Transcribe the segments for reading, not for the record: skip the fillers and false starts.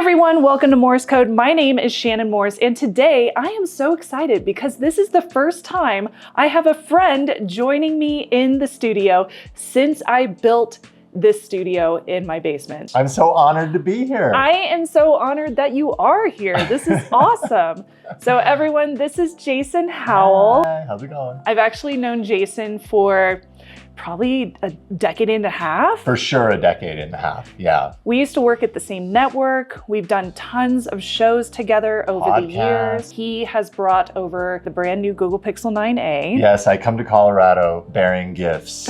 everyone, welcome to Morse Code. My name is Shannon Morse, and today I am so excited because this is the first time I have a friend joining me in the studio since I built this studio in my basement. I'm so honored to be here. I am so honored that you are here. This is awesome. So everyone, this is Jason Howell. Hi, how's it going? I've actually known Jason for probably a decade and a half. For sure, a decade and a half, yeah. We used to work at the same network. We've done tons of shows together over the years. He has brought over the brand new Google Pixel 9a. Yes, I come to Colorado bearing gifts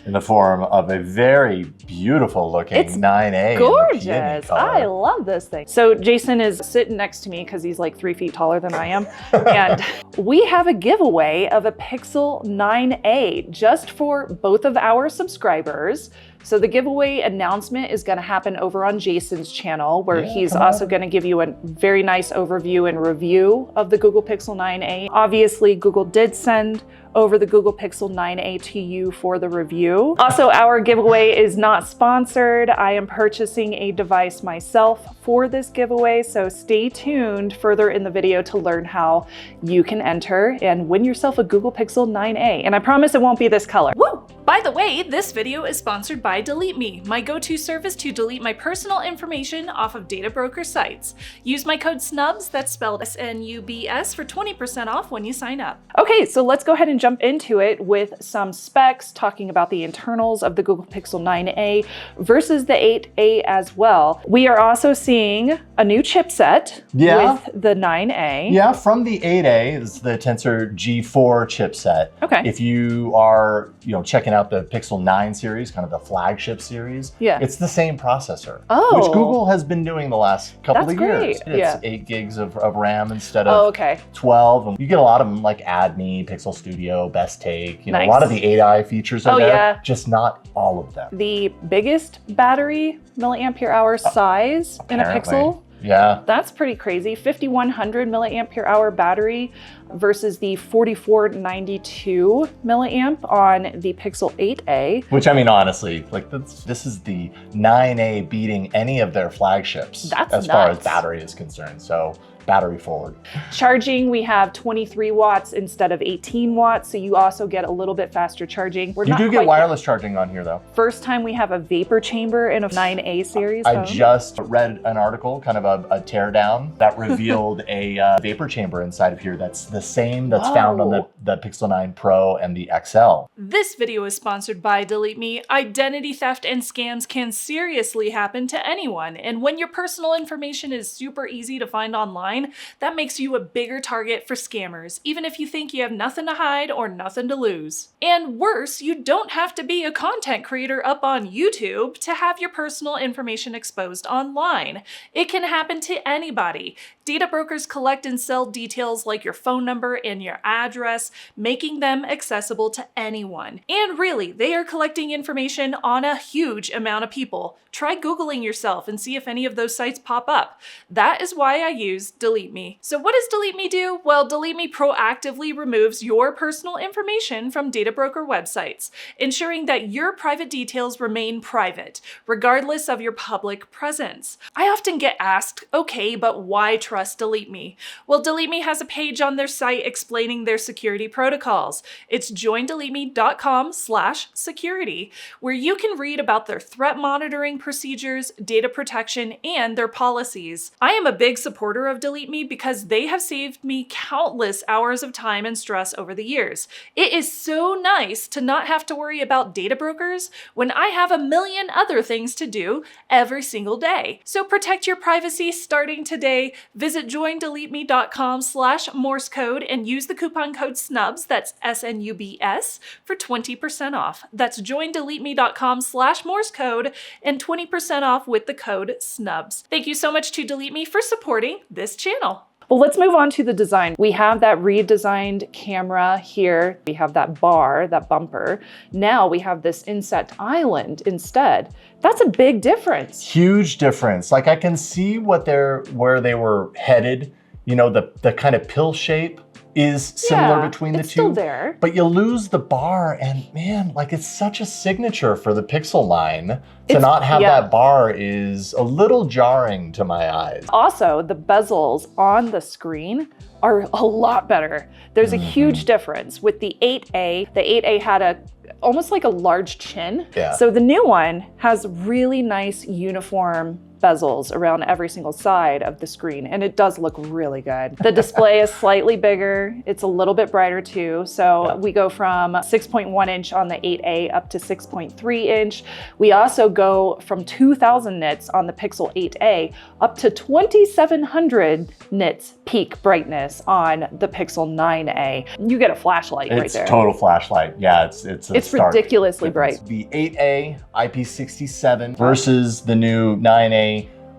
in the form of a very beautiful looking 9a. Gorgeous. I love this thing. So Jason is sitting next to me because he's like 3 feet taller than I am. And we have a giveaway of a Pixel 9a just for both of our subscribers. So the giveaway announcement is going to happen over on Jason's channel, where he's also going to give you a very nice overview and review of the Google Pixel 9a. Obviously, Google did send over the Google Pixel 9a to you for the review. Also, our giveaway is not sponsored. I am purchasing a device myself for this giveaway, so stay tuned further in the video to learn how you can enter and win yourself a Google Pixel 9a. And I promise it won't be this color. Woo! By the way, this video is sponsored by Delete Me, my go-to service to delete my personal information off of data broker sites. Use my code SNUBS, that's spelled S-N-U-B-S, for 20% off when you sign up. Okay, so let's go ahead and jump into it with some specs, talking about the internals of the Google Pixel 9a versus the 8a as well. We are also seeing a new chipset with the 9a. Yeah, from the 8a, this is the Tensor G4 chipset. Okay. If you are, checking out the Pixel 9 series, kind of the flagship series, it's the same processor, which Google has been doing the last couple of years. It's 8 gigs of RAM instead of 12. And you get a lot of them like Add Me, Pixel Studio, Best Take, a lot of the 8i features are there, just not all of them. The biggest battery milliampere hour size in a Pixel. Yeah. That's pretty crazy. 5,100 milliampere hour battery versus the 4,492 milliamp on the Pixel 8a. Which, I mean, honestly, like this is the 9a beating any of their flagships as far as battery is concerned. So battery forward. Charging, we have 23 watts instead of 18 watts, so you also get a little bit faster charging. You do get wireless charging on here though. First time we have a vapor chamber in a 9a series phone. I just read an article, kind of a teardown, that revealed a vapor chamber inside of here that's the same that's found on the Pixel 9 Pro and the XL. This video is sponsored by Delete Me. Identity theft and scams can seriously happen to anyone, and when your personal information is super easy to find online, that makes you a bigger target for scammers, even if you think you have nothing to hide or nothing to lose. And worse, you don't have to be a content creator up on YouTube to have your personal information exposed online. It can happen to anybody. Data brokers collect and sell details like your phone number and your address, making them accessible to anyone. And really, they are collecting information on a huge amount of people. Try Googling yourself and see if any of those sites pop up. That is why I use Delete Me. So what does Delete Me do? Well, Delete Me proactively removes your personal information from data broker websites, ensuring that your private details remain private, regardless of your public presence. I often get asked, okay, but why trust Delete Me? Well, Delete Me has a page on their site explaining their security protocols. It's joindeleteme.com/security, where you can read about their threat monitoring procedures, data protection, and their policies. I am a big supporter of Delete Me because they have saved me countless hours of time and stress over the years. It is so nice to not have to worry about data brokers when I have a million other things to do every single day. So protect your privacy starting today. Visit joindeleteme.com/Morse code and use the coupon code SNUBS, that's S-N-U-B-S, for 20% off. That's joindeleteme.com/Morse code and 20% off with the code SNUBS. Thank you so much to Delete Me for supporting this channel. Well, let's move on to the design. We have that redesigned camera here. We have that bar, that bumper. Now we have this inset island instead. That's a big difference. Huge difference. Like I can see where they were headed, the kind of pill shape is similar between the two. It's still there. But you lose the bar, and man, like it's such a signature for the Pixel line. To not have that bar is a little jarring to my eyes. Also, the bezels on the screen are a lot better. There's a huge difference. With the 8A, the 8A had almost like a large chin. Yeah. So the new one has really nice uniform bezels around every single side of the screen, and it does look really good. The display is slightly bigger. It's a little bit brighter too. So we go from 6.1 inch on the 8A up to 6.3 inch. We also go from 2000 nits on the Pixel 8A up to 2700 nits peak brightness on the Pixel 9A. You get a flashlight right there. It's total flashlight. Yeah, it's ridiculously bright. The 8A IP67 versus the new 9A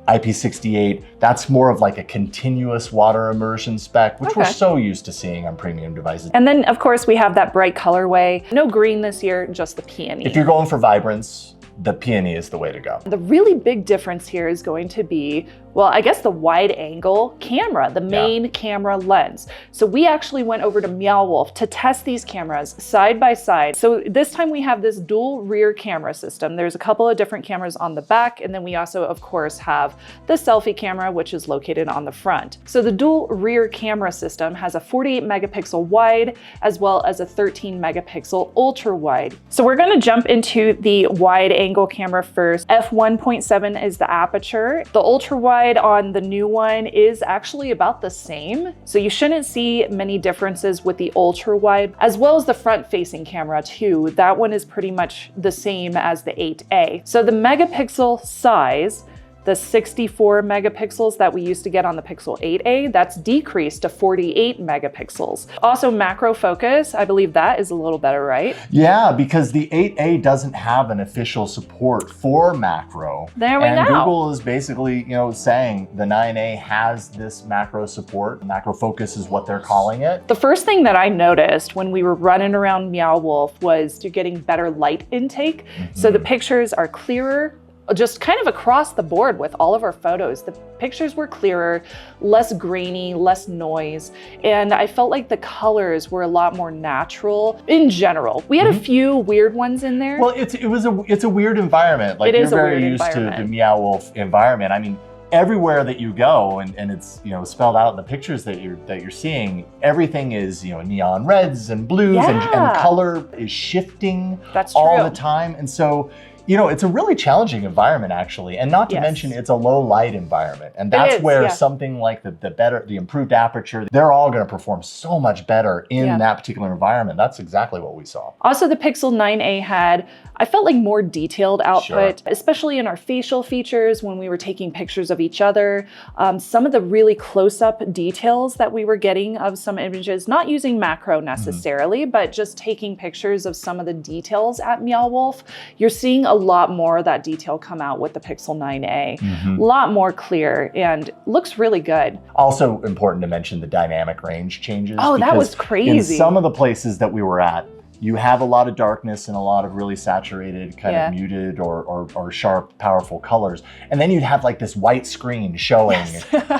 IP68, that's more of like a continuous water immersion spec, which we're so used to seeing on premium devices. And then of course we have that bright colorway. No green this year, just the peony. If you're going for vibrance, the peony is the way to go. The really big difference here is going to be, well, I guess the wide angle camera, the main camera lens. So we actually went over to Meowwolf to test these cameras side by side. So this time we have this dual rear camera system. There's a couple of different cameras on the back, and then we also, of course, have the selfie camera, which is located on the front. So the dual rear camera system has a 48 megapixel wide, as well as a 13 megapixel ultra wide. So we're gonna jump into the wide angle camera first. f1.7 is the aperture. The ultra wide on the new one is actually about the same. So you shouldn't see many differences with the ultra wide, as well as the front facing camera too. That one is pretty much the same as the 8A. So the megapixel size, the 64 megapixels that we used to get on the Pixel 8A, that's decreased to 48 megapixels. Also macro focus, I believe that is a little better, right? Yeah, because the 8A doesn't have an official support for macro. There we go. And Google is basically, saying the 9A has this macro support. Macro focus is what they're calling it. The first thing that I noticed when we were running around Meowwolf was you're getting better light intake. So the pictures are clearer, just kind of across the board with all of our photos. The pictures were clearer, less grainy, less noise, and I felt like the colors were a lot more natural in general. We had a few weird ones in there. Well, it's a weird environment. Like you're very used to the Meowwolf environment. I mean, everywhere that you go, and it's spelled out in the pictures that you're seeing, everything is neon reds and blues, and color is shifting all the time, and so. It's a really challenging environment actually, and not to mention it's a low light environment. And that's where something like the improved aperture, they're all gonna perform so much better in that particular environment. That's exactly what we saw. Also, the Pixel 9A had, I felt like, more detailed output, especially in our facial features when we were taking pictures of each other. Some of the really close-up details that we were getting of some images, not using macro necessarily, but just taking pictures of some of the details at Meowwolf, you're seeing a lot more of that detail come out with the Pixel 9A. A lot more clear and looks really good. Also important to mention the dynamic range changes. Oh, that was crazy. In some of the places that we were at, you have a lot of darkness and a lot of really saturated, kind of muted or sharp, powerful colors. And then you'd have like this white screen showing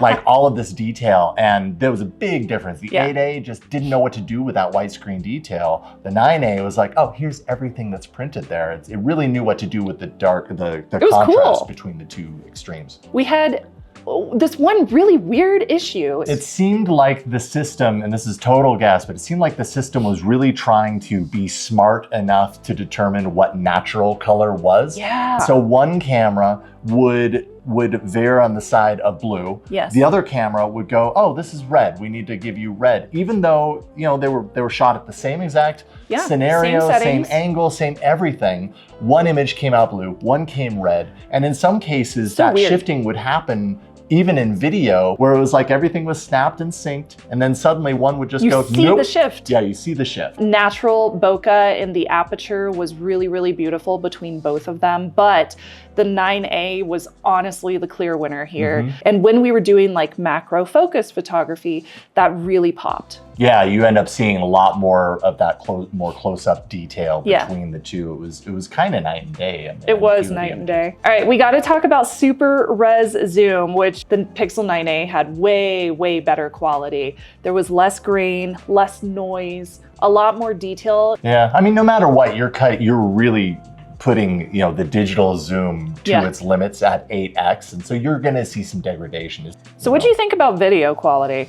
like all of this detail. And there was a big difference. The 8A just didn't know what to do with that white screen detail. The 9A was like, oh, here's everything that's printed there. It really knew what to do with the contrast between the two extremes. We had this one really weird issue. It seemed like the system, and this is total guess, but it seemed like the system was really trying to be smart enough to determine what natural color was. Yeah. So one camera would veer on the side of blue. Yes. The other camera would go, oh, this is red. We need to give you red. Even though, they were shot at the same exact scenario, same angle, same everything. One image came out blue, one came red. And in some cases, that shifting would happen even in video, where it was like everything was snapped and synced, and then suddenly one would just go, nope. You see the shift. Yeah, you see the shift. Natural bokeh in the aperture was really, really beautiful between both of them, but the 9A was honestly the clear winner here. And when we were doing like macro focus photography, that really popped. Yeah, you end up seeing a lot more of that more close-up detail between the two. It was kind of night and day. It was night and day. All right, we got to talk about super res zoom, which the Pixel 9a had way better quality. There was less grain, less noise, a lot more detail. Yeah, I mean, no matter what, you're really putting, you know, the digital zoom to its limits at 8x, and so you're gonna see some degradation. So what do you think about video quality?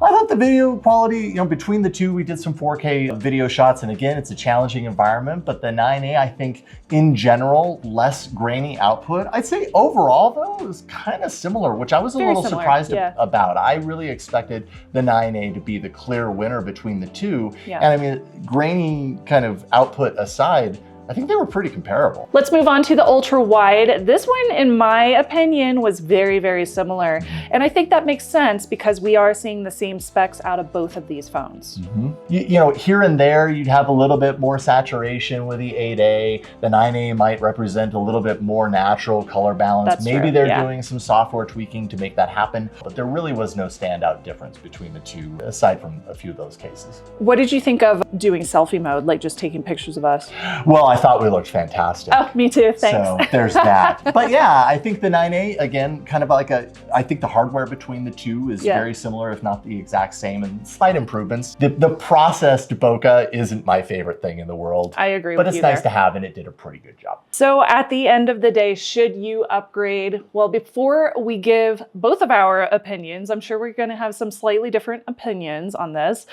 I thought the video quality, you know, between the two, we did some 4K video shots, and again, it's a challenging environment, but the 9A, I think, in general, less grainy output. I'd say overall, though, it was kind of similar, which I was a little surprised about. I really expected the 9A to be the clear winner between the two, and I mean, grainy kind of output aside, I think they were pretty comparable. Let's move on to the ultra wide. This one, in my opinion, was very similar. And I think that makes sense because we are seeing the same specs out of both of these phones. You know, here and there, you'd have a little bit more saturation with the 8A. The 9A might represent a little bit more natural color balance. Maybe they're doing some software tweaking to make that happen, but there really was no standout difference between the two, aside from a few of those cases. What did you think of doing selfie mode, like just taking pictures of us? Well, I thought we looked fantastic. Oh, me too, thanks. So there's that. But yeah, I think the 9A, again, kind of like I think the hardware between the two is very similar, if not the exact same, and slight improvements. The processed bokeh isn't my favorite thing in the world. I agree with you. But it's nice to have, and it did a pretty good job. So at the end of the day, should you upgrade? Well, before we give both of our opinions, I'm sure we're gonna have some slightly different opinions on this.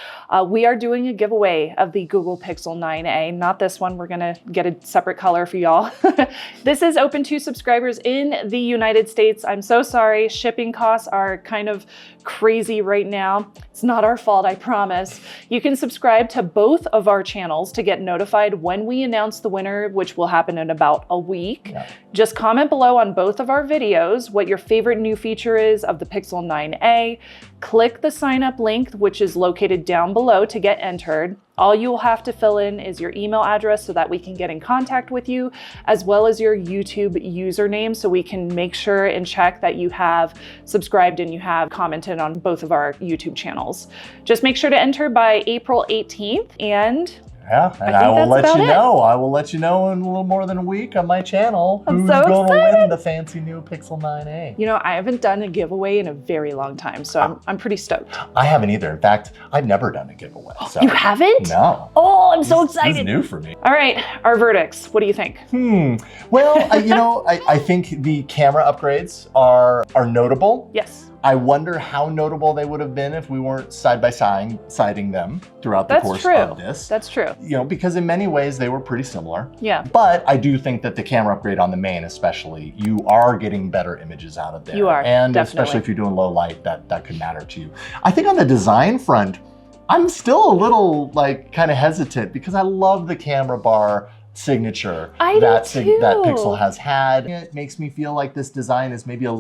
We are doing a giveaway of the Google Pixel 9a, not this one. We're gonna get a separate color for y'all. This is open to subscribers in the United States. I'm so sorry, shipping costs are kind of crazy right now. It's not our fault, I promise. You can subscribe to both of our channels to get notified when we announce the winner, which will happen in about a week. Just comment below on both of our videos what your favorite new feature is of the Pixel 9a. Click the sign up link, which is located down below, to get entered. All you will have to fill in is your email address so that we can get in contact with you, as well as your YouTube username so we can make sure and check that you have subscribed and you have commented on both of our YouTube channels. Just make sure to enter by April 18th, and I will let you know. I will let you know in a little more than a week on my channel who's going to win the fancy new Pixel 9a. You know, I haven't done a giveaway in a very long time, so I'm pretty stoked. I haven't either. In fact, I've never done a giveaway. So. You haven't? No. Oh, I'm so excited. This is new for me. All right, our verdicts. What do you think? Well, you know, I think the camera upgrades are notable. Yes. I wonder how notable they would have been if we weren't side by side citing them throughout the course of this. That's true. You know, because in many ways they were pretty similar. Yeah. But I do think that the camera upgrade on the main especially, you are getting better images out of there. You are, and definitely. Especially if you're doing low light, that could matter to you. I think on the design front, I'm still a little like kind of hesitant because I love the camera bar signature that Pixel has had. It makes me feel like this design is maybe has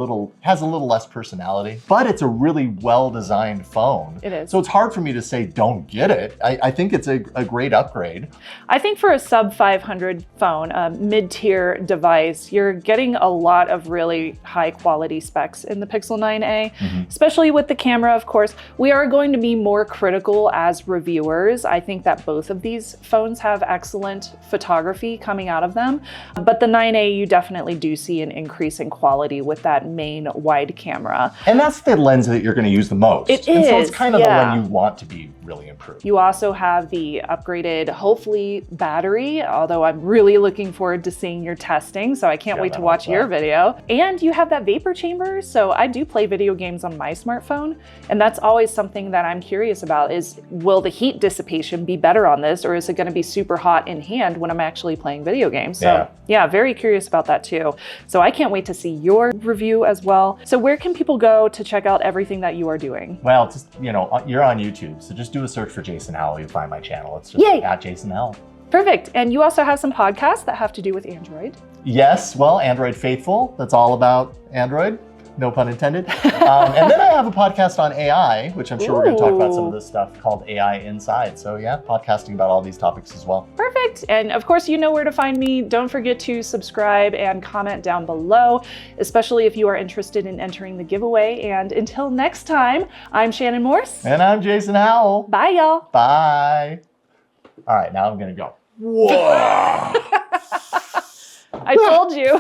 a little less personality, but it's a really well-designed phone. It is. So it's hard for me to say don't get it. I think it's a great upgrade. I think for a sub 500 phone, a mid-tier device, you're getting a lot of really high quality specs in the Pixel 9a, especially with the camera, of course. We are going to be more critical as reviewers. I think that both of these phones have excellent photography coming out of them, but the 9a, you definitely do see an increase in quality with that main wide camera. And that's the lens that you're going to use the most. It is. And so it's kind of the one you want to be really improved. You also have the upgraded, hopefully, battery, although I'm really looking forward to seeing your testing, so I can't wait to watch your video. And you have that vapor chamber, so I do play video games on my smartphone, and that's always something that I'm curious about is, will the heat dissipation be better on this, or is it going to be super hot in hand when I'm actually playing video games? So yeah, very curious about that too. So I can't wait to see your review as well. So where can people go to check out everything that you are doing? Well, just, you know, you're on YouTube, so just do a search for Jason Howell. You'll find my channel. It's just at Jason Howell. Perfect. And you also have some podcasts that have to do with Android. Yes, well, Android Faithful. That's all about Android. No pun intended. And then I have a podcast on AI, which I'm sure we're going to talk about some of this stuff, called AI Inside. So yeah, podcasting about all these topics as well. Perfect. And of course, you know where to find me. Don't forget to subscribe and comment down below, especially if you are interested in entering the giveaway. And until next time, I'm Shannon Morse. And I'm Jason Howell. Bye, y'all. Bye. All right, now I'm going to go. Whoa. I told you.